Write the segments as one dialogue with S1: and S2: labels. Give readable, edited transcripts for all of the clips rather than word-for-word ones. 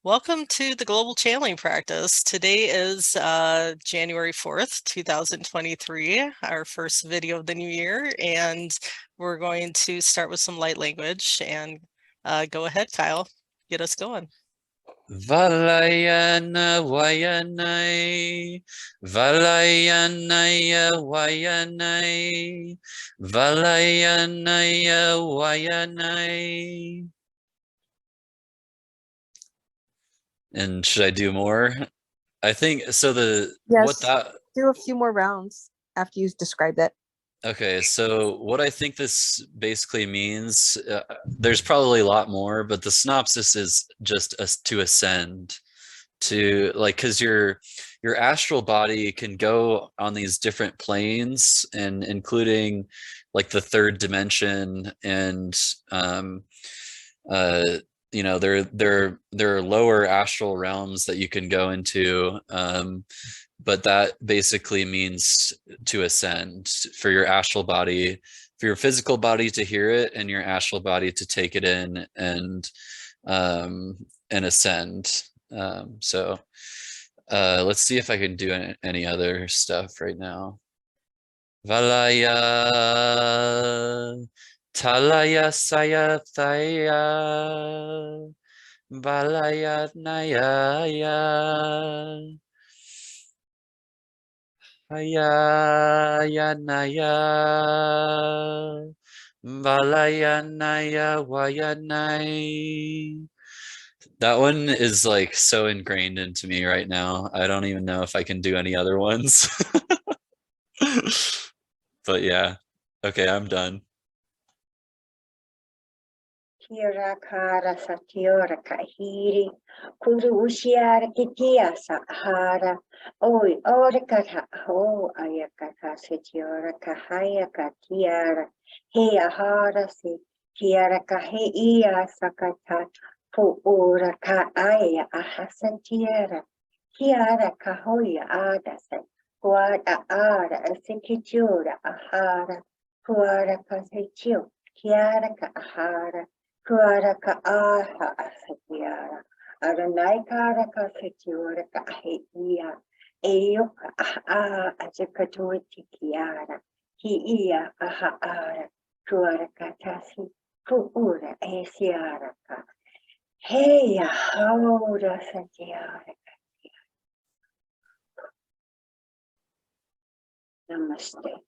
S1: Welcome to the Global Channeling Practice. Today is January 4th, 2023, our first video of the new year, and we're going to start with some light language. And go ahead, Kyle, get us going.
S2: Valayana Wayanai, Valayanaya Wayanai, Valayanaya Wayanai. And should I do more? I think so.
S3: Yes, do a few more rounds after you describe it.
S2: Okay, so what I think this basically means, there's probably a lot more, but the synopsis is just to ascend, to like, because your astral body can go on these different planes, and including like the third dimension, and there are lower astral realms that you can go into, but that basically means to ascend, for your astral body, for your physical body to hear it, and your astral body to take it in and ascend. So let's see if I can do any other stuff right now. Valaya Talaya Saya Thaya Valaya Naya Ayayanaya Valayanaya Wayanai. That one is like so ingrained into me right now. I don't even know if I can do any other ones. But yeah. Okay, I'm done.
S4: Kira kara satiora kahiri, kuru usiara kitia sahara, oi ora kata ho ayakaka satiora kahaya katiara, he ahara si, kiara kahe ia sakata, pu ora ka aya ahasantiera, kiara kahoya adasa, kuada ara asikitiora ahara, kuara kasitio, kiara ka ahara. Kuara ka aha asatiara, aranai kara ka satiora ka ahia, eo ka aha azakatuati kiara, ki ia aha ara, kuara ka tasi, kuura esiara ka, heia haura satiara ka. Namaste.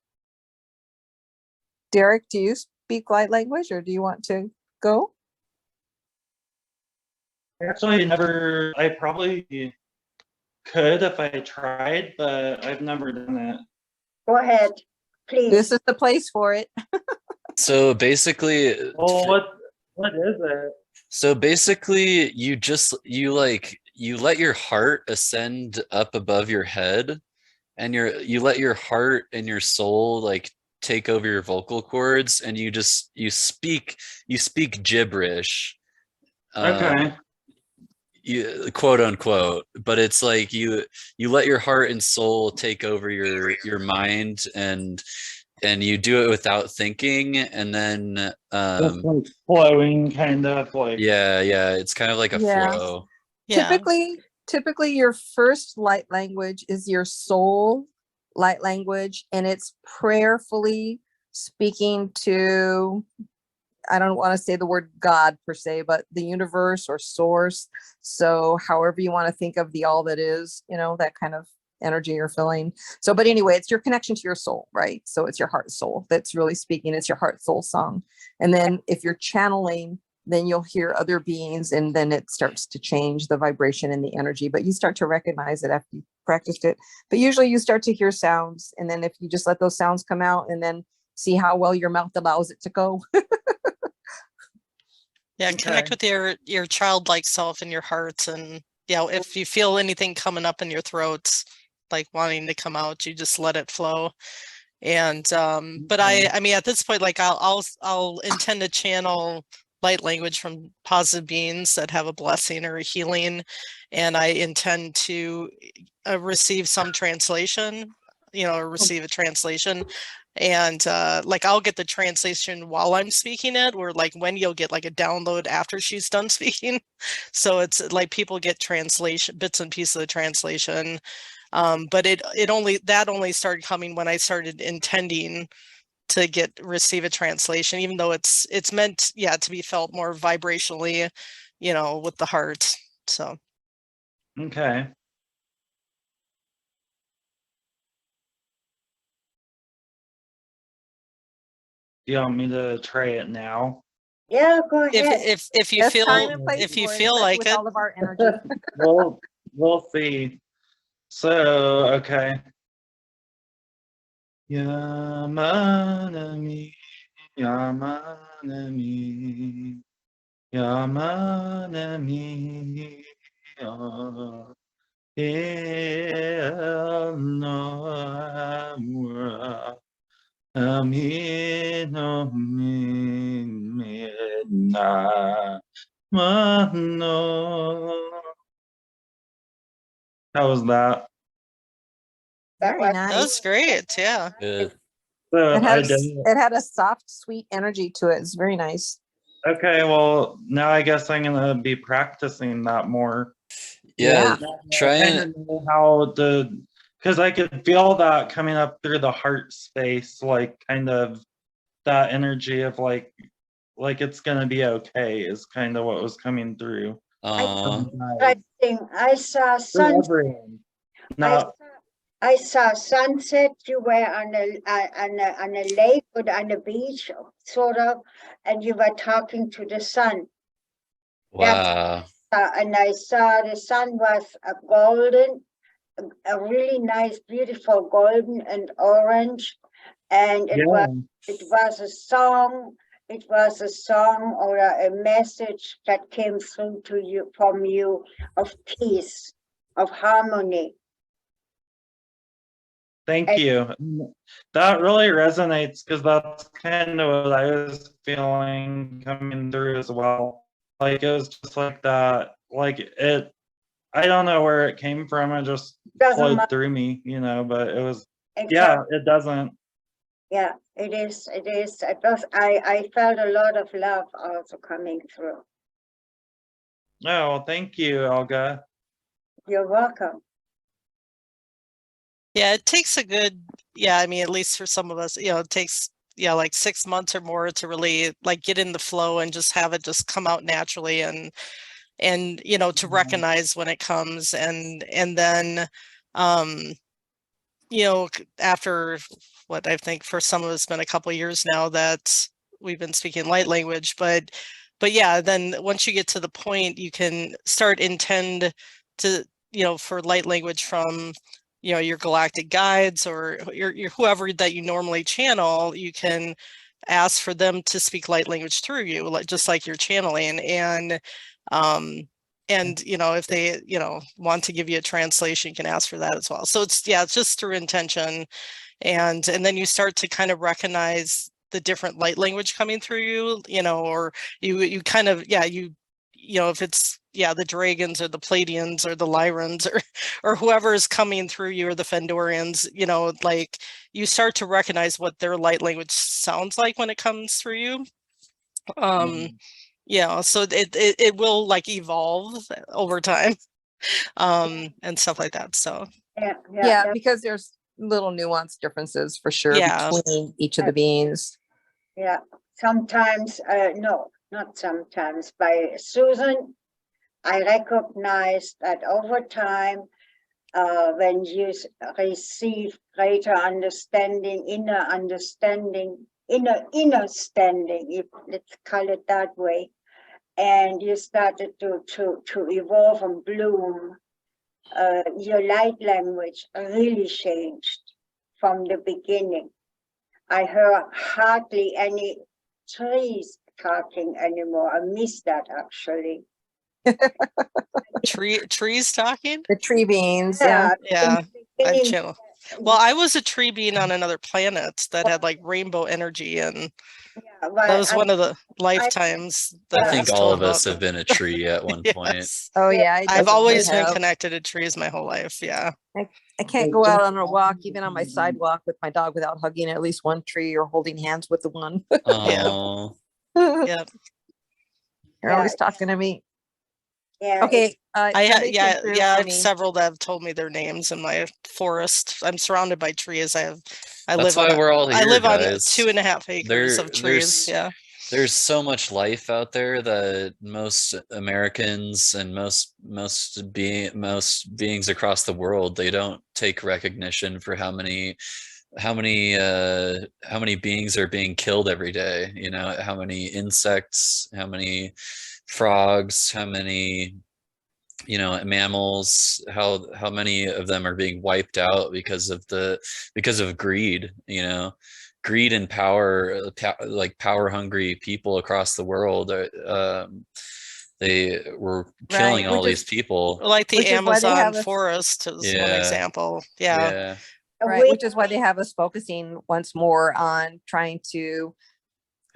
S3: Derek, do you speak light language, or do you want to go?
S5: Actually, never. I probably could if I tried, but I've never done it.
S4: Go ahead, please.
S3: This is the place for it.
S2: So basically,
S5: Well, what is it?
S2: So basically, you let your heart ascend up above your head, and you let your heart and your soul like take over your vocal cords, and you speak gibberish.
S5: Okay.
S2: You quote unquote, but it's like you let your heart and soul take over your mind, and you do it without thinking, and then
S5: Just like flowing, kind of like.
S2: yeah, it's kind of like a flow.
S3: Yeah. Typically your first light language is your soul light language, and it's prayerfully speaking to, I don't want to say the word God per se, but the universe or source. So however you want to think of the all that is, that kind of energy you're feeling. So, but anyway, it's your connection to your soul, right? So it's your heart soul that's really speaking. It's your heart soul song. And then if you're channeling, then you'll hear other beings, and then it starts to change the vibration and the energy, but you start to recognize it after you practiced it. But usually you start to hear sounds, and then if you just let those sounds come out and then see how well your mouth allows it to go.
S1: Yeah, connect with your childlike self in your heart, and if you feel anything coming up in your throat, like wanting to come out, you just let it flow. And but I mean, at this point, like I'll intend to channel light language from positive beings that have a blessing or a healing, and I intend to receive some translation, or receive a translation. And like I'll get the translation while I'm speaking it, or like Wendy will get like a download after she's done speaking. So it's like people get translation bits and pieces of the translation. But it only started coming when I started intending to receive a translation, even though it's meant, yeah, to be felt more vibrationally, you know, with the heart. So
S5: Okay. Do you want me to try it now?
S4: Yeah, go ahead.
S1: if you
S3: Best time
S1: feel
S3: and place
S1: if you
S3: for it,
S1: feel
S3: especially
S1: like
S3: with
S1: it,
S3: all of our energy.
S5: We'll see. So, okay. Yamanami, Yamanami, Yamanami, Yamanami, Amino Mina Mano. How was that?
S4: That
S3: Very
S4: was
S1: that was
S3: nice.
S1: great. Yeah.
S2: Good.
S5: So
S3: It
S5: I
S3: had
S5: did.
S3: it had a soft, sweet energy to it. It's very nice.
S5: Okay, well, now I guess I'm gonna be practicing that more.
S2: Yeah,
S3: Yeah.
S2: try
S5: I kind
S2: and
S5: of know how because I could feel that coming up through the heart space, like kind of that energy of like it's gonna be okay is kind of what was coming through.
S2: uh
S4: interesting. I saw
S5: For
S4: sunset.
S5: everyone.
S4: I
S5: Not
S4: saw, I saw sunset. You were on a lake or on a beach, sort of, and you were talking to the sun. That's
S2: wow.
S4: and I saw the sun was golden, a really nice, beautiful golden and orange, and it
S5: yeah.
S4: was a song. It was a song or a message that came through to you from you of peace, of harmony.
S5: Thank
S4: And
S5: you. That really resonates because that's kind of what I was feeling coming through as well. Like it was just like that. Like it, I don't know where it came from. It just
S4: doesn't
S5: flowed
S4: matter
S5: through me, but it was, yeah,
S4: exactly.
S5: it doesn't.
S4: Yeah, it is. It is. It was. I felt a lot of love also coming through.
S5: Oh, well, thank you, Olga.
S4: You're welcome.
S1: Yeah, it takes a good, yeah, I mean, at least for some of us, you know, it takes, yeah, like 6 months or more to really like get in the flow and just have it just come out naturally, and you know, to recognize when it comes, and then you know, after what I think for some of us been a couple of years now that we've been speaking light language, but yeah, then once you get to the point, you can start intend to, you know, for light language from, you know, your galactic guides or your whoever that you normally channel, you can ask for them to speak light language through you, like just like you're channeling. And you know, if they, you know, want to give you a translation, you can ask for that as well. So it's, yeah, it's just through intention, and then you start to kind of recognize the different light language coming through you, you know, or you kind of, yeah, you know, if it's, yeah, the dragons or the Pleiadians or the Lyrans or whoever is coming through you, or the Fendorians, you know, like you start to recognize what their light language sounds like when it comes through you. Yeah, so it will like evolve over time, and stuff like that. So
S4: Yeah,
S3: Yeah, because there's little nuance differences for sure
S1: yeah,
S3: between each of the beings.
S4: yeah. Sometimes, no, not sometimes. By Susan, I recognize that over time, when you receive greater understanding, inner standing, if let's call it that way, and you started to evolve and bloom, your light language really changed from the beginning. I heard hardly any trees talking anymore. I miss that actually.
S1: trees talking.
S3: The tree beings, yeah.
S1: Yeah,
S4: in the
S1: I've
S4: beginning,
S1: channeled. Well, I was a tree being on another planet that had like rainbow energy, and
S4: Yeah, well,
S1: that was one of the lifetimes that
S2: I
S1: I
S2: think
S1: was
S2: all
S1: told
S2: of us
S1: about.
S2: have been a tree at one point.
S1: Yes.
S3: Oh yeah, I
S1: I've
S3: definitely
S1: always been
S3: have.
S1: connected to trees my whole life. Yeah.
S3: I can't go out on a walk, even on my sidewalk with my dog, without hugging at least one tree or holding hands with the one.
S2: Oh,
S3: They're
S1: Yeah.
S3: always talking to me.
S4: yeah,
S3: Okay, somebody came
S1: Yeah,
S3: through
S1: I
S3: for
S1: have
S3: me.
S1: several that have told me their names in my forest. I'm surrounded by trees. I
S2: that's
S1: live on
S2: why we're all
S1: I
S2: here,
S1: live on
S2: guys.
S1: 2.5 acres of trees. Yeah.
S2: There's so much life out there that most Americans and most beings across the world, they don't take recognition for how many beings are being killed every day. You know, how many insects, how many frogs, how many, you know, mammals, how many of them are being wiped out because of greed, you know, greed and power, like power hungry people across the world they were killing
S3: Right,
S2: all
S3: which
S2: these
S3: is
S2: people.
S1: Like the
S3: Which is why they
S1: Amazon
S3: have us-
S1: forest is one
S2: Yeah,
S1: example. Yeah.
S2: yeah.
S3: right, which is why they have us focusing once more on trying to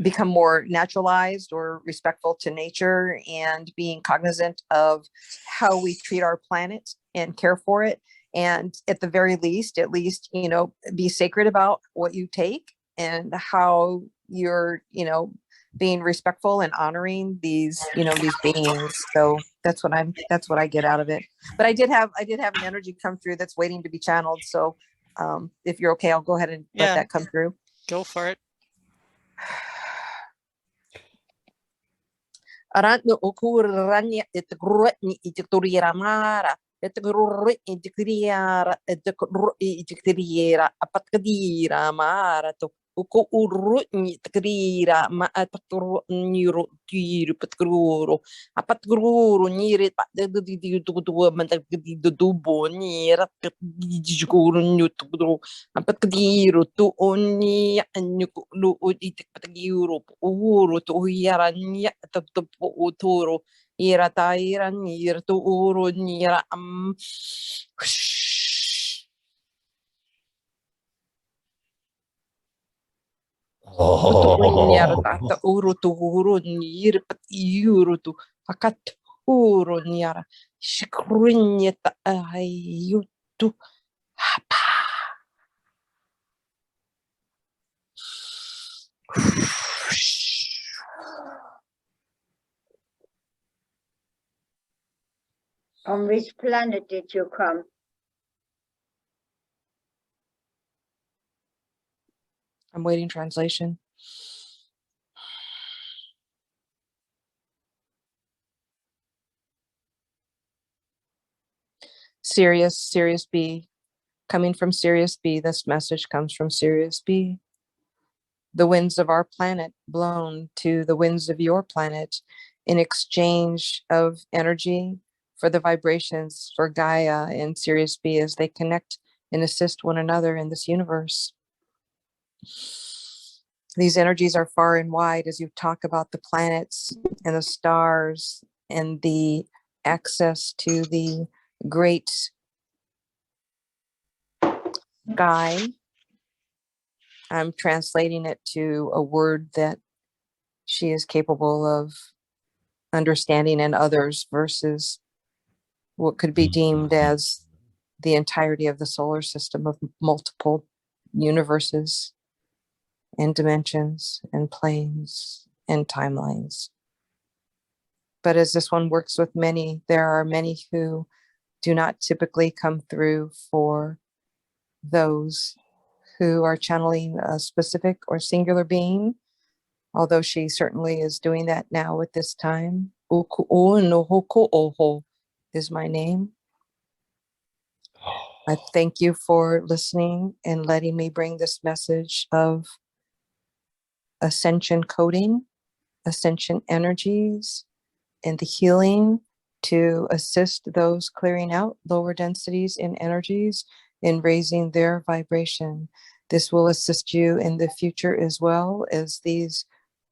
S3: become more naturalized or respectful to nature and being cognizant of how we treat our planet and care for it. And at the very least, at least, you know, be sacred about what you take and how you're, you know, being respectful and honoring these, you know, these beings. So that's what I get out of it. But I did have an energy come through that's waiting to be channeled. So if you're okay, I'll go ahead and let
S1: Yeah.
S3: that come through.
S1: Go for it.
S3: Aranno okurranya itgrutni itikturira mara itgrurri itikriara itikriara apatkadira mara to uko urrutni tikrira ma atakturni tiru patkruro apatkruro nire di tu manta di dubo nira dijkuru nyutro apatkadiru tu oni anyuku lu itikpatkiru uru tu yaranya tatpo uturo ira taira nir tu uru nira Utukunyar tata uru tu uru nir pat yuru tu akat uru nyara shikrunyeta ayutu hapa.
S4: from which planet did you come?
S3: I'm waiting translation. Sirius B. Coming from Sirius B, this message comes from Sirius B. The winds of our planet blown to the winds of your planet in exchange of energy for the vibrations for Gaia and Sirius B as they connect and assist one another in this universe. These energies are far and wide as you talk about the planets and the stars and the access to the great sky. I'm translating it to a word that she is capable of understanding in others versus what could be deemed as the entirety of the solar system of multiple universes and dimensions and planes and timelines. But as this one works with many, there are many who do not typically come through for those who are channeling a specific or singular being, although she certainly is doing that now at this time. Uku'unuhuku'oho is my name. I thank you for listening and letting me bring this message of ascension coding, ascension energies, and the healing to assist those clearing out lower densities in energies and raising their vibration. This will assist you in the future as well as these,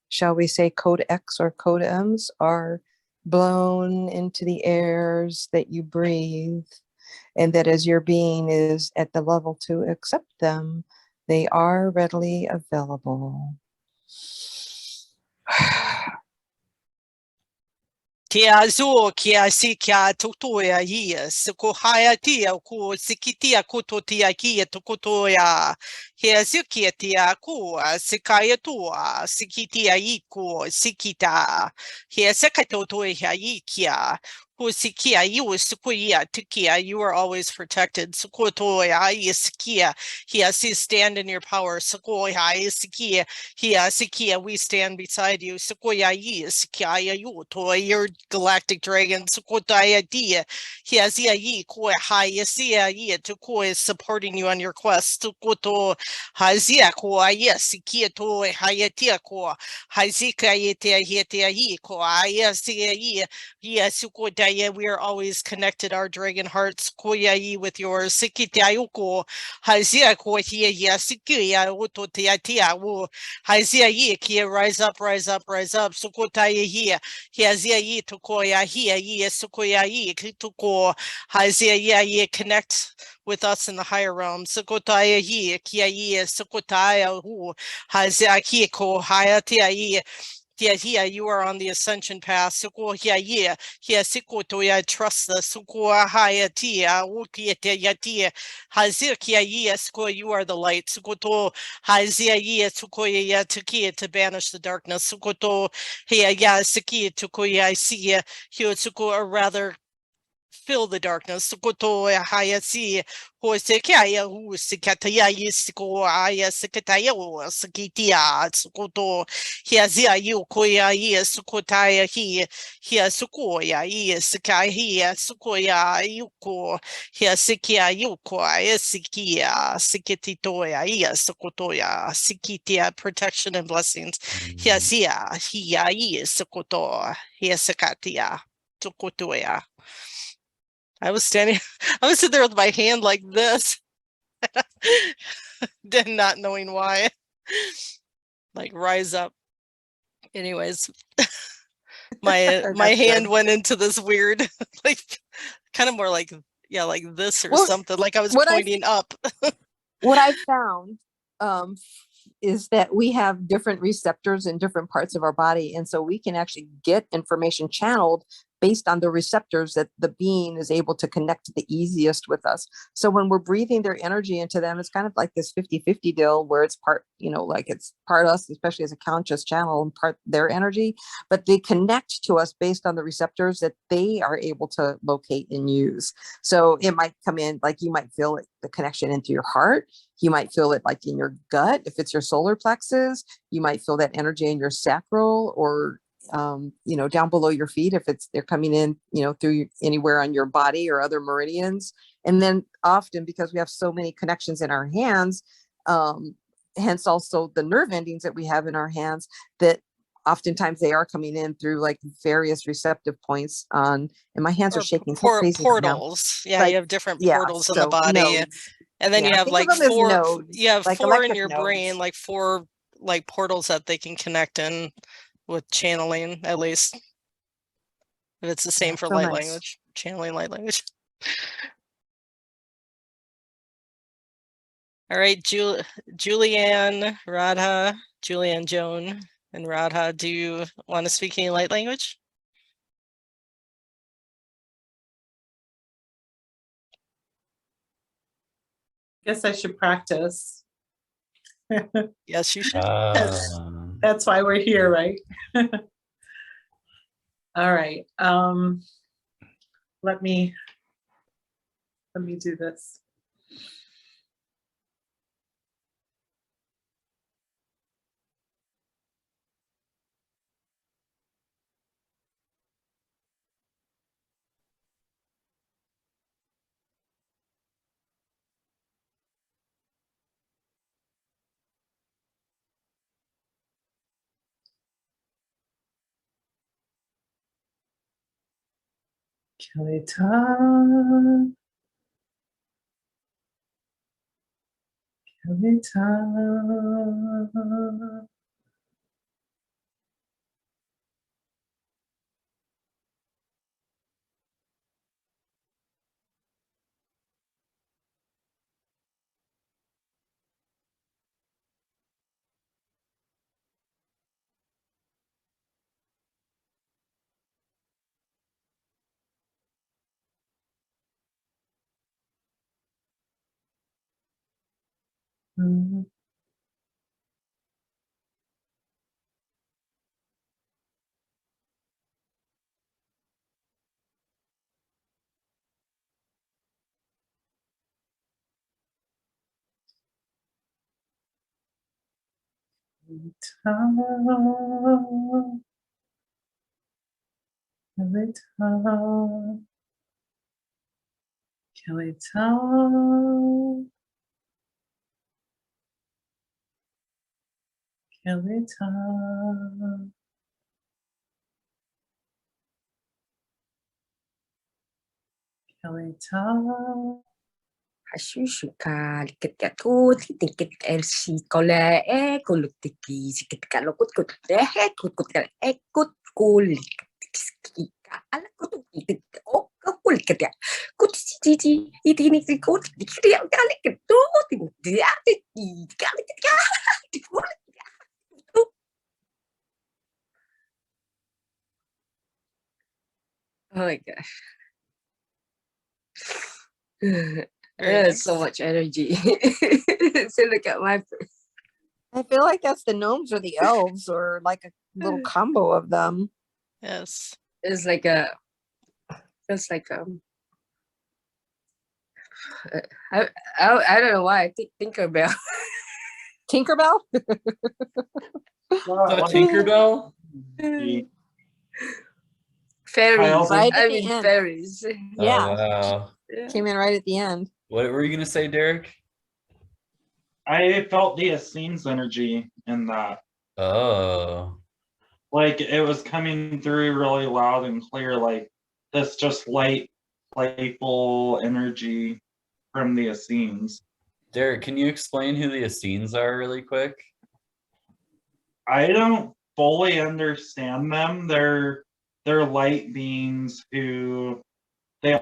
S3: shall we say, code X or code M's are blown into the airs that you breathe. And that as your being is at the level to accept them, they are readily available.
S1: Kia zo, kia si kia tutoya ia, siko haya tia ko sikitia kutotia kia tukutoya. Kia sikia tia ko sikaya tua, sikitia iko sikita. Kia sekatotoya ikia. Husikia, you sukuya, tukia, you are always protected. Sukotoya, isikia, here, see, stand in your power. Sukoya, isikia, here, sikia, we stand beside you. Sukoya, isikia, you, toy, your galactic dragon. Sukotaya, dia, here, zia, yi, koi, haya, sia, ye, to koi is supporting you on your quest. Sukoto, hazia, koi, yes, sikia, toy, hayatia, koi, hazika, yetia, yetia, yi, koi, yes, ye. Yes, we are always connected, our dragon hearts, koyai with yours, sikitiauko, hazia kohia, sikia, utotia, wo, hazia ye, kia, rise up, sukotaya here, hiazia ye, tokoya here, ye, sukoya ye, kituko, hazia ye, connect with us in the higher realm, sukotaya ye, kia ye, sukotaya, who, hazia kiko, hayatia ye. Yeah, you are on the ascension path. Suko yeah. Siko toya trust the suko haya tia ukiete yatia. Hazikia suko, you are the light. Suko to hazia suko ya tukia to banish the darkness. Suko to ya siki tukoya see suko, or rather fill the darkness. Sukoto haya si hosekaya usikataya yisiko aya sikataya sikitia sukoto hiazia yukoya yisukotaya hia sukoya yisikai hia sukoya yuko hiasikia yuko yisikia sikititoya yisukotoya sikitia, protection and blessings. Hiazia hia yisukoto hiasikatia sukotoya. I was sitting there with my hand like this, then not knowing why. Like, rise up. Anyways, my hand went into this weird, like, kind of more like, yeah, like this or something. Like I was pointing up.
S3: What I found is that we have different receptors in different parts of our body, and so we can actually get information channeled based on the receptors that the being is able to connect the easiest with us. So when we're breathing their energy into them, it's kind of like this 50-50 deal where it's part, like it's part us, especially as a conscious channel, and part their energy, but they connect to us based on the receptors that they are able to locate and use. So it might come in, like you might feel it, the connection into your heart. You might feel it like in your gut. If it's your solar plexus, you might feel that energy in your sacral, or down below your feet if they're coming in, through anywhere on your body or other meridians. And then often, because we have so many connections in our hands, hence also the nerve endings that we have in our hands, that oftentimes they are coming in through like various receptive points and my hands are shaking so crazy
S1: portals. Yeah, like, you have different portals in the body.
S3: Nodes.
S1: And then you have like four, you have like four in your
S3: nodes.
S1: brain, like four like portals that they can connect in with channeling, at least. If it's the same for light language, channeling light language. All right, Julianne, Radha, Julianne, Joan, and Radha, do you want to speak any light language?
S6: Guess I should practice.
S1: Yes, you should.
S6: That's why we're here, right? All right. Let me do this. Kalita. Kalita.
S7: Hasusuka likatatu tiket elsi kole kulutiki sikitka lokut kut kut ekut kul ala kut oh kul ketia kut titi ini kut dia kali ketu dia kali oh my gosh.
S1: Very
S7: So
S1: nice.
S7: much energy. So look at my
S3: I feel like that's the gnomes or the elves or like a little combo of them.
S1: Yes.
S7: it's like a it's like I don't know why I think Tinkerbell.
S3: Tinkerbell?
S2: Is that a Tinkerbell?
S7: Fairies.
S5: Kyle's
S3: Right at
S7: I
S3: the
S7: mean
S3: end.
S7: fairies.
S3: Yeah.
S2: Oh, wow.
S7: Yeah.
S3: Came in right at the end.
S2: What were you gonna say, Derek?
S5: I felt the Essenes energy in that.
S2: Oh.
S5: Like it was coming through really loud and clear, like this just light, playful energy from the Essenes.
S2: Derek, can you explain who the Essenes are really quick?
S5: I don't fully understand them. They're light beings who they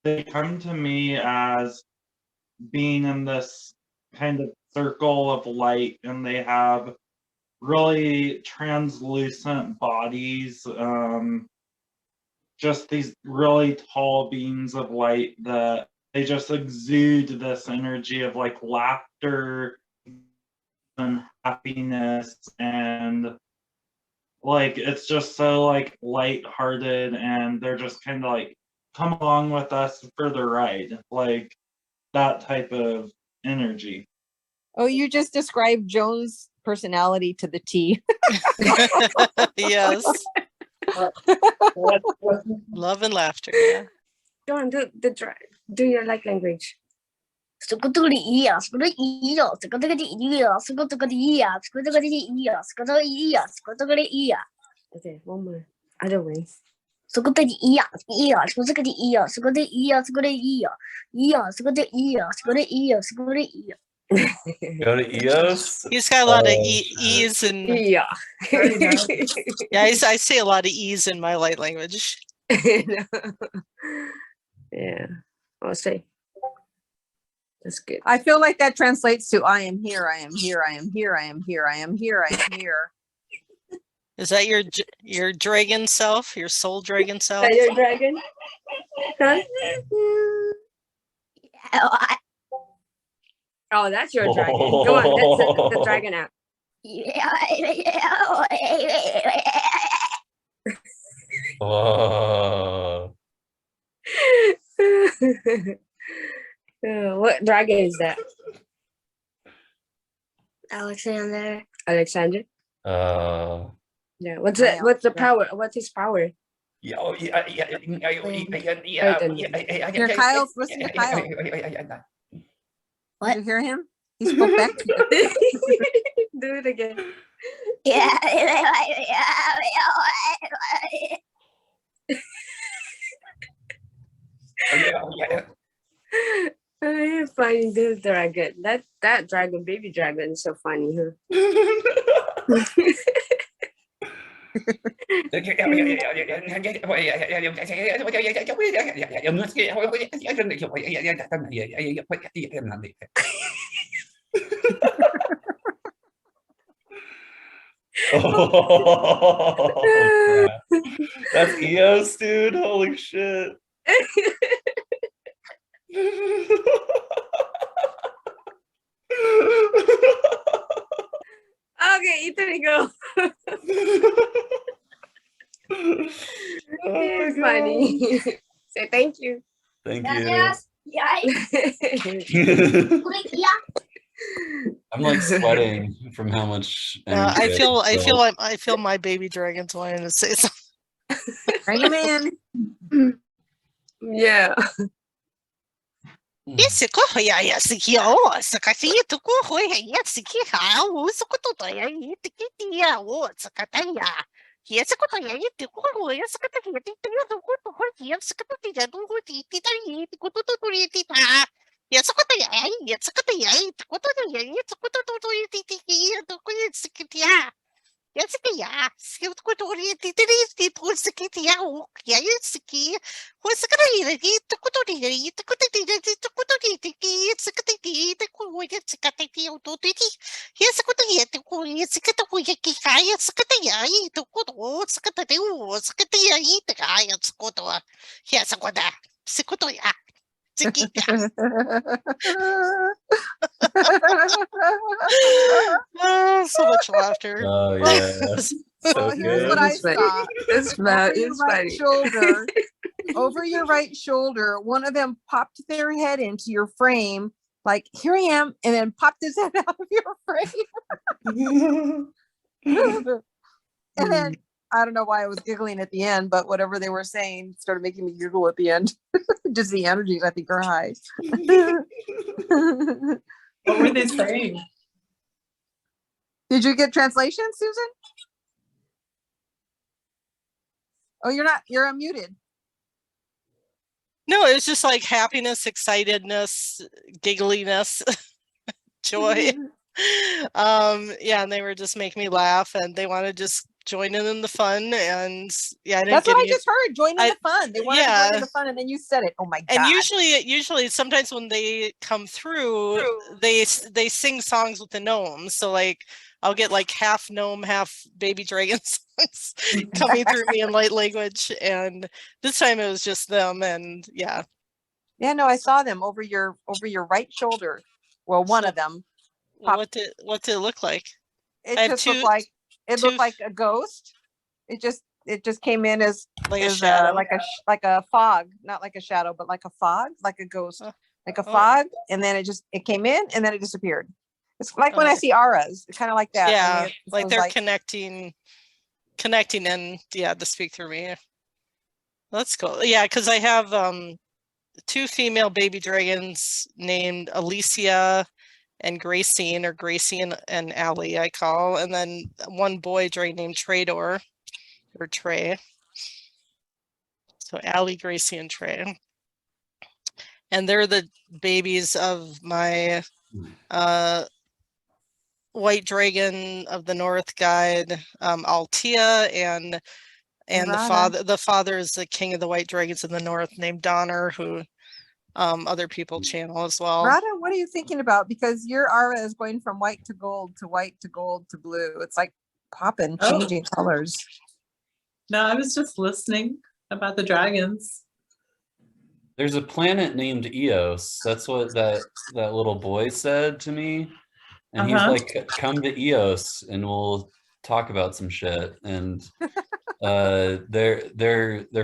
S5: they come to me as being in this kind of circle of light, and they have really translucent bodies, just these really tall beings of light that they just exude this energy of like laughter and happiness, and like it's just so like light-hearted, and they're just kind of like come along with us for the ride, like that type of energy.
S3: Oh, you just described Joan's personality to the T.
S1: Yes. Love and laughter. Yeah.
S7: John, do your like language. Okay, one more. Other way.
S2: Go to EOS?
S1: He's got a lot of
S2: Oh,
S1: E's and
S7: Yeah.
S1: yeah, I say a lot of E's in my light language.
S7: Yeah, I'll say. That's good.
S3: I feel like that translates to I am here, I am here, I am here, I am here, I am here, I am here.
S1: Is that your dragon self, your soul dragon self?
S7: Is that your dragon? Huh? Oh, that's your dragon. Come on, let's set the dragon out.
S2: Oh.
S7: What dragon is that?
S8: Alexander.
S7: Alexander? Yeah. What's the power? What's his power?
S2: Here,
S3: Here, Kyle, listen to Kyle.
S8: What?
S3: Did you hear him? He spoke back to you.
S7: Do it again. You're funny, this dragon. That dragon, baby dragon, is so funny, huh?
S2: Oh, crap. That's EOS, dude. Holy shit.
S7: 이틀이고.
S2: Oh my
S7: It's funny. Say thank you.
S2: Thank you. I'm like sweating from how much energy
S1: I feel
S2: feel.
S1: I feel my baby dragons wanting to say something.
S3: Bring them in.
S7: Yeah.
S1: Esse corro ya esse o sakati to corro ya esse que o sokoto ya ite que ya o sakataya. Esse koto ya ite corro ya sakata ya ite to koto ya sakata ya do ite ta ite koto to ite ta. Ya sakata ya sakata ya ite koto ya ite koto to ite ya to ko ite que ya. Esse que ya, se eu tô orientando isso, por isso que tinha o que é isso que, pois que daí, aqui, tu cotoria, tu cotoria, tu cotoria, que isso que tem, tu coisa, se que tem o todo aqui, e esse cotoria, tu coisa, que tu coisa que cai, esse que tem aí, tu coto, se que tem o, se que tem aí, tu cai, esse coto, e essa coisa, se cotoria, se que oh, so much laughter.
S2: Oh yeah.
S3: Well,
S2: So
S3: here's what
S2: good.
S3: I
S7: It's funny.
S3: saw.
S7: It's
S3: Over your
S7: it's
S3: right
S7: funny.
S3: shoulder, over your right shoulder, one of them popped their head into your frame, like, here I am, and then popped his head out of your frame. And then I don't know why I was giggling at the end, but whatever they were saying started making me giggle at the end. Just the energies, I think, are high.
S6: What were they saying?
S3: Did you get translation, Susan? Oh, you're unmuted.
S1: No, it was just like happiness, excitedness, giggliness, joy. Yeah, and they were just making me laugh, and they want to just join in the fun. And yeah, I didn't
S3: That's
S1: get
S3: what I
S1: any.
S3: just heard. Join in the fun. They wanted to join in
S1: Yeah.
S3: the fun, and then you said it. Oh my
S1: And
S3: god!
S1: usually, sometimes when they come through, they sing songs with the gnomes. So like, I'll get like half gnome, half baby dragon songs coming through me in light language. And this time it was just them. And yeah.
S3: Yeah, no, I saw them over your right shoulder. Well, one of them.
S1: What did it look like?
S3: It
S1: I have
S3: just
S1: two-
S3: looked like
S1: two-
S3: looked like a ghost. It just came in as
S1: Like a shadow.
S3: like a fog, not like a shadow, but like a fog, like a ghost, like a
S1: Oh.
S3: fog, and then it came in and then it disappeared. It's like when I see auras, kind of like that.
S1: Yeah,
S3: only it
S1: like
S3: was
S1: they're connecting in, yeah, to speak through me. That's cool. Yeah, because I have two female baby dragons named Alicia and Gracine, or Gracie and Allie, I call, and then one boy dragon named Trador, or Trey. So Allie, Gracie, and Trey. And they're the babies of my white dragon of the north guide, Altia, and
S3: Rada.
S1: the father is the king of the white dragons in the north named Donner, who other people channel as well.
S3: Rada, what are you thinking about? Because your aura is going from white to gold to white to gold to blue. It's like popping, changing colors.
S6: No, I was just listening about the dragons.
S2: There's a planet named EOS. That's what that little boy said to me. And he's like, come to EOS and we'll talk about some shit. And their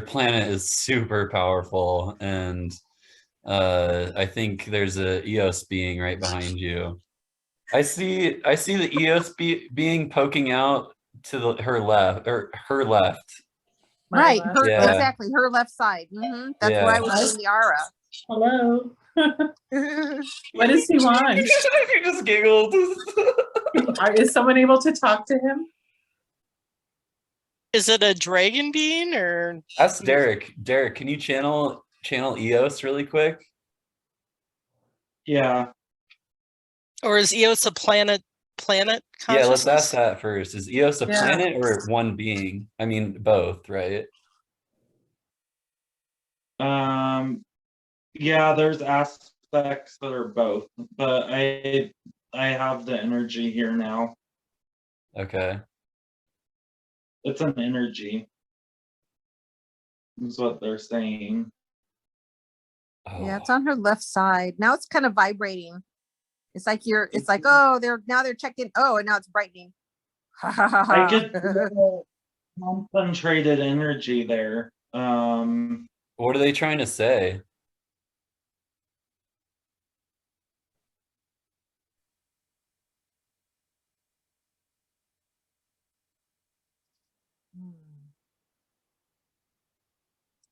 S2: planet is super powerful. And I think there's a EOS being right behind you. I see the EOS being poking out to her left.
S3: Right,
S2: Yeah.
S3: exactly, her left side. That's
S2: Yeah.
S3: where I was seeing the aura.
S6: Hello. What does he want?
S2: You just giggled.
S6: Is someone able to talk to him?
S1: Is it a dragon being, or
S2: Ask Derek. Derek, can you channel EOS really quick?
S5: Yeah.
S1: or is EOS a planet
S2: Yeah, let's
S1: consciousness?
S2: ask that first. Is EOS a planet or one being? I mean, both, right?
S5: Yeah, there's aspects that are both, but I have the energy here now.
S2: Okay.
S5: It's an energy. Is what they're saying.
S3: Yeah, it's on her left side. Now it's kind of vibrating. It's like oh, they're checking. Oh, and now it's brightening.
S5: I could feel concentrated energy there.
S2: What are they trying to say?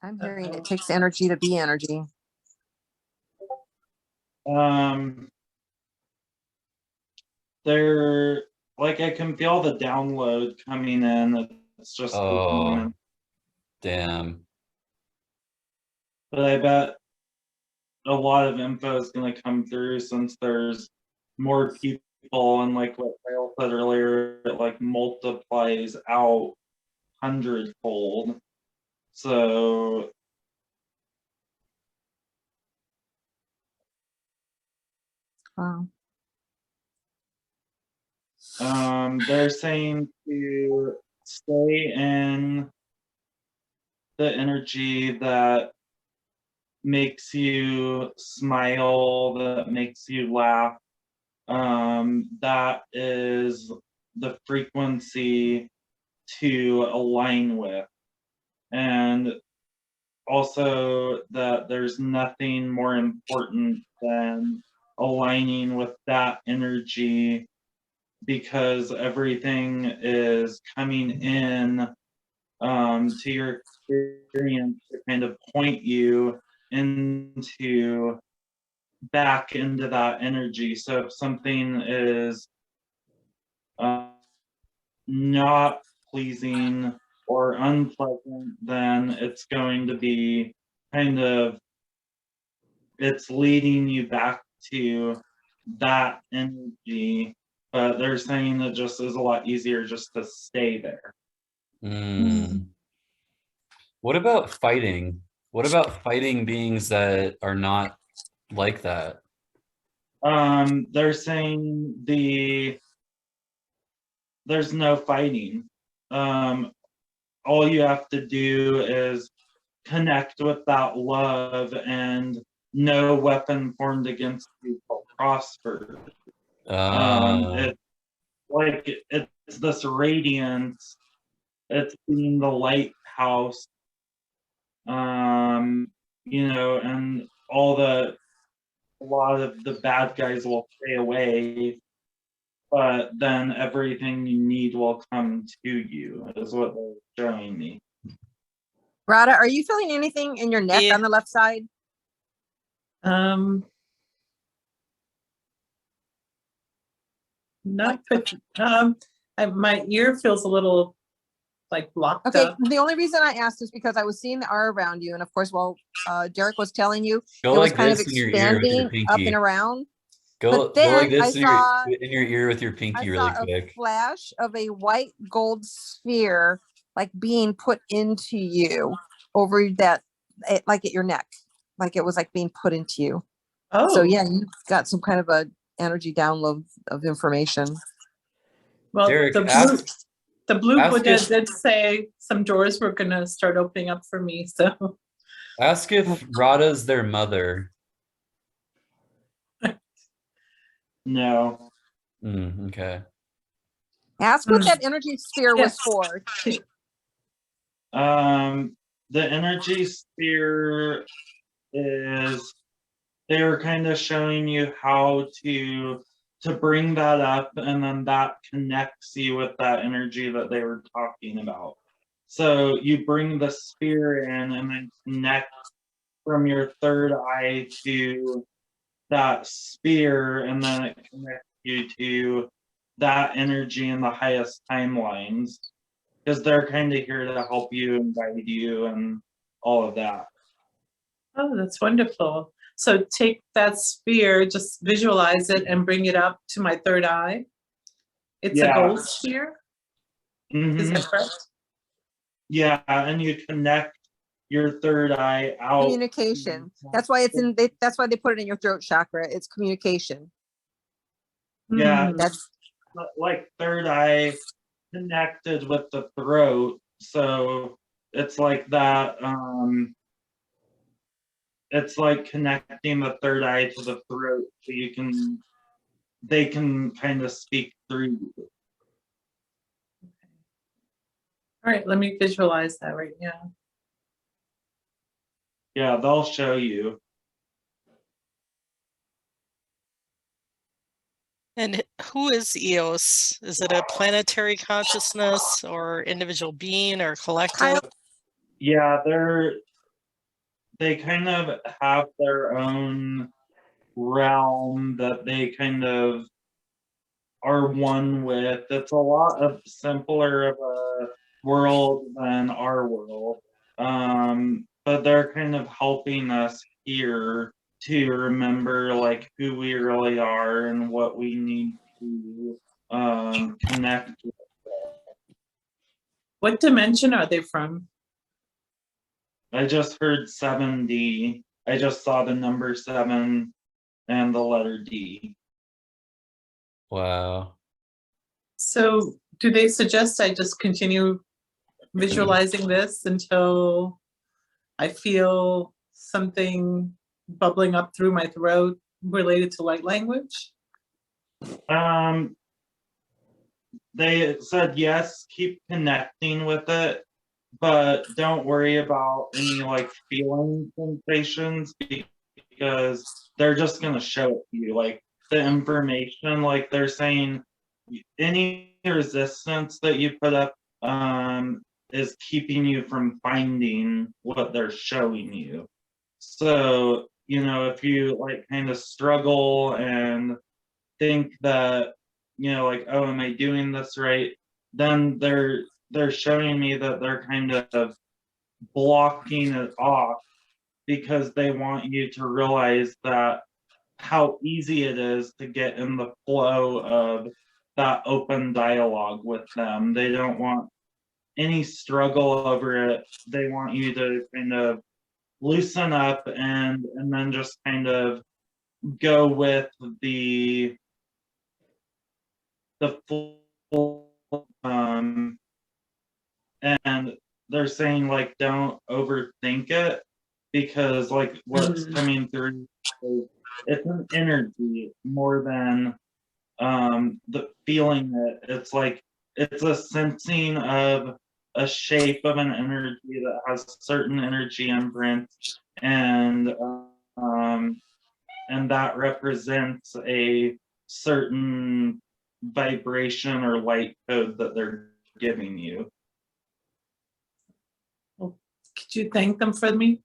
S3: I'm hearing it takes energy to be energy.
S5: They're like, I can feel the download coming in. It's just,
S2: Oh, damn.
S5: but I bet a lot of info is going to come through since there's more people, and like what Kyle said earlier, it like multiplies out hundredfold. So
S3: Wow.
S5: they're saying to stay in the energy that makes you smile, that makes you laugh. That is the frequency to align with. And also that there's nothing more important than aligning with that energy, because everything is coming in to your experience to kind of point you into back into that energy. So if something is not pleasing or unpleasant, then it's going to be kind of, it's leading you back to that energy. But they're saying it just is a lot easier just to stay there.
S2: What about fighting? What about fighting beings that are not like that?
S5: They're saying there's no fighting. All you have to do is connect with that love, and no weapon formed against you will prosper. It's like it's this radiance. It's being the lighthouse. You know, and a lot of the bad guys will stay away, but then everything you need will come to you, is what they're showing me.
S3: Rada, are you feeling anything in your neck on the left side?
S6: Not my ear feels a little like blocked
S3: Okay,
S6: up.
S3: the only reason I asked is because I was seeing the R around you, and of course, while Derek was telling you,
S2: Go
S3: it was
S2: like
S3: kind of
S2: this in your ear with your
S3: expanding up
S2: pinky.
S3: and around.
S2: Go
S3: But then
S2: like
S3: I
S2: this in
S3: saw
S2: your ear with your pinky really
S3: a
S2: quick.
S3: flash of a white gold sphere like being put into you over that, like at your neck, like it was like being put into you.
S6: Oh,
S3: So yeah, you got some kind of a energy download of information.
S6: well,
S2: Derek,
S6: the blue
S2: ask
S6: Buddha
S2: if-
S6: did say some doors were gonna start opening up for me. So
S2: Ask if Rada's their mother.
S5: No.
S2: Okay.
S3: Ask what that energy sphere was for.
S5: The energy sphere is, they were kind of showing you how to bring that up, and then that connects you with that energy that they were talking about. So you bring the sphere in and then connect from your third eye to that sphere, and then it connects you to that energy in the highest timelines, because they're kind of here to help you and guide you and all of that.
S6: oh, that's wonderful. So take that sphere, just visualize it and bring it up to my third eye. It's a gold sphere. Is that correct?
S5: Yeah, and you connect your third eye out.
S3: Communication. That's why it's in. That's why they put it in your throat chakra. It's communication.
S5: Yeah,
S3: That's
S5: like third eye connected with the throat. So it's like that. It's like connecting the third eye to the throat, so they can kind of speak through you.
S6: All right, let me visualize that right now.
S5: Yeah, they'll show you.
S1: And who is EOS? Is it a planetary consciousness or individual being or collective?
S5: Yeah, they kind of have their own realm that they kind of are one with. It's a lot of simpler of a world than our world. But they're kind of helping us here to remember like who we really are and what we need to connect with.
S6: What dimension are they from?
S5: I just heard 7D. I just saw the number 7 and the letter D.
S2: Wow.
S6: So do they suggest I just continue visualizing this until I feel something bubbling up through my throat related to light language?
S5: They said yes, keep connecting with it, but don't worry about any like feeling sensations because they're just gonna show it to you. Like the information, like they're saying any resistance that you put up is keeping you from finding what they're showing you. So, you know, if you like kind of struggle and think that, you know, like, oh, am I doing this right? Then they're showing me that they're kind of blocking it off because they want you to realize that how easy it is to get in the flow of that open dialogue with them. They don't want any struggle over it. They want you to kind of loosen up and then just kind of go with the full and they're saying like don't overthink it because like what's coming through is it's an energy more than the feeling it. It's like it's a sensing of a shape of an energy that has certain energy imprints and that represents a certain vibration or light code that they're giving you.
S6: Could you thank them for me?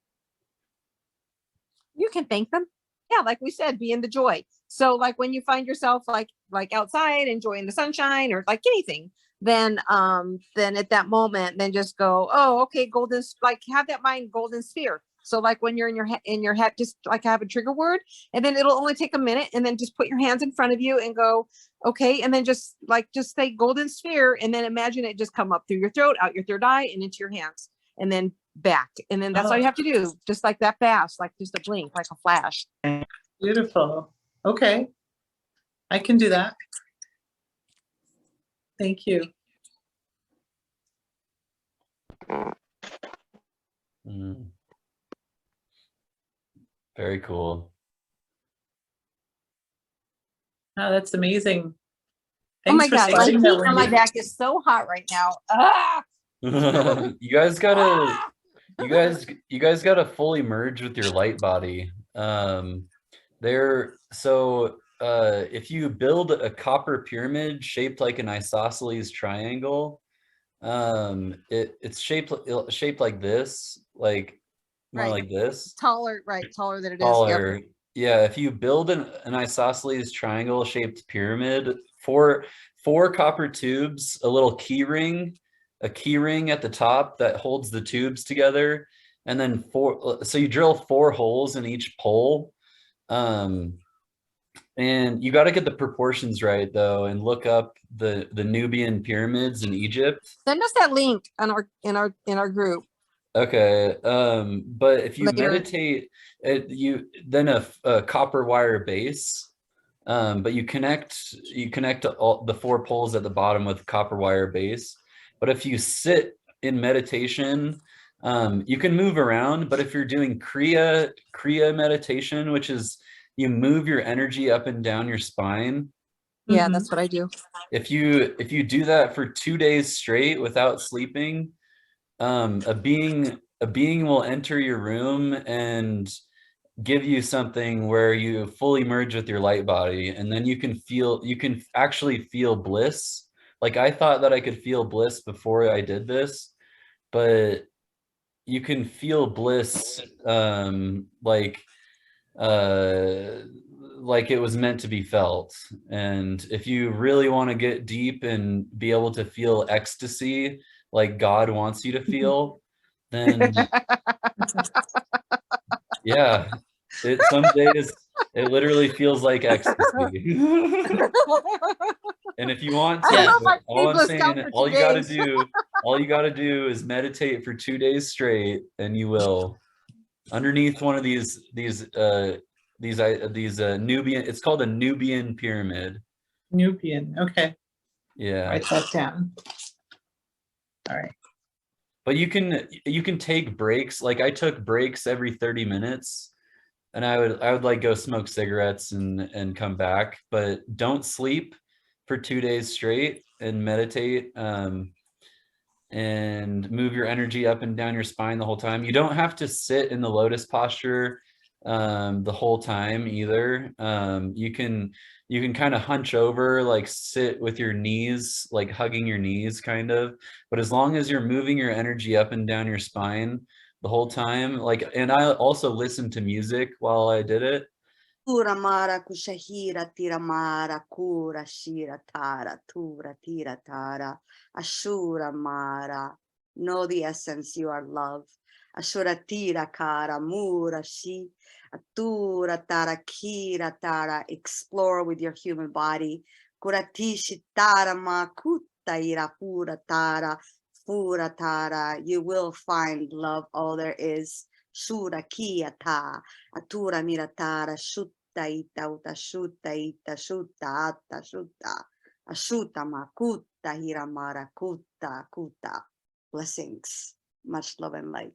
S3: You can thank them. Yeah, like we said, be in the joy. So like when you find yourself like outside enjoying the sunshine or like anything, then at that moment, then just go, oh, okay, golden, like have that mind golden sphere. So like when you're in your head, just like have a trigger word, and then it'll only take a minute, and then just put your hands in front of you and go, okay, and then just say golden sphere, and then imagine it just come up through your throat, out your third eye, and into your hands, and then back, and then that's all you have to do, just like that fast, like just a blink, like a flash.
S6: Beautiful. Okay, I can do that. Thank you.
S2: Very cool.
S6: Oh, that's amazing.
S3: Oh my
S6: Thanks for
S3: God, my
S6: starting
S3: feet
S6: that,
S3: on my
S6: Wendy.
S3: back is so hot right now. Ah!
S2: You guys gotta fully merge with your light body. If you build a copper pyramid shaped like an isosceles triangle, it's shaped like this, like more
S3: Right.
S2: like this.
S3: Taller, right? Taller than it is.
S2: Taller.
S3: Yep.
S2: Yeah, if you build an isosceles triangle shaped pyramid, four copper tubes, a little key ring at the top that holds the tubes together, and then so you drill 4 holes in each pole. And you got to get the proportions right though, and look up the Nubian pyramids in Egypt.
S3: Send us that link on our group.
S2: Okay, but if you
S3: Later.
S2: meditate, then a copper wire base, but you connect all the 4 poles at the bottom with copper wire base. But if you sit in meditation, you can move around. But if you're doing Kriya meditation, which is you move your energy up and down your spine,
S3: Yeah,
S6: Mhm.
S3: that's what I do.
S2: If you do that for 2 days straight without sleeping, a being will enter your room and give you something where you fully merge with your light body, and then you can actually feel bliss. Like, I thought that I could feel bliss before I did this, but you can feel bliss like it was meant to be felt. And if you really want to get deep and be able to feel ecstasy like God wants you to feel, then yeah, some days it literally feels like ecstasy. And if you want
S3: I
S2: to,
S3: don't know if I can
S2: all I'm
S3: blissed out
S2: saying,
S3: for
S2: all
S3: 2
S2: you gotta
S3: days.
S2: do, all you gotta do is meditate for 2 days straight, and you will. Underneath one of these Nubian, it's called a Nubian pyramid.
S6: Nubian. Okay,
S2: Yeah.
S6: write that down. All right.
S2: But you can take breaks. Like, I took breaks every 30 minutes, and I would like go smoke cigarettes and come back, but don't sleep for 2 days straight, and meditate, and move your energy up and down your spine the whole time. You don't have to sit in the lotus posture the whole time either. You can kind of hunch over, like sit with your knees, like hugging your knees kind of, but as long as you're moving your energy up and down your spine the whole time, like, and I also listened to music while I did it.
S8: Tura mara kushahira tira mara kura shira tara tura tira tara ashura mara. Know the essence, you are love. Ashura tira kara mura shi atura tara kira tara. Explore with your human body. Kuratishi tara makuta ira pura tara pura tara. You will find love. All there is. Shura kiyata atura miratara shutta ita uta shutta ita shutta atta shutta ashuta makuta hiramara kuta kuta. Blessings, much love and light.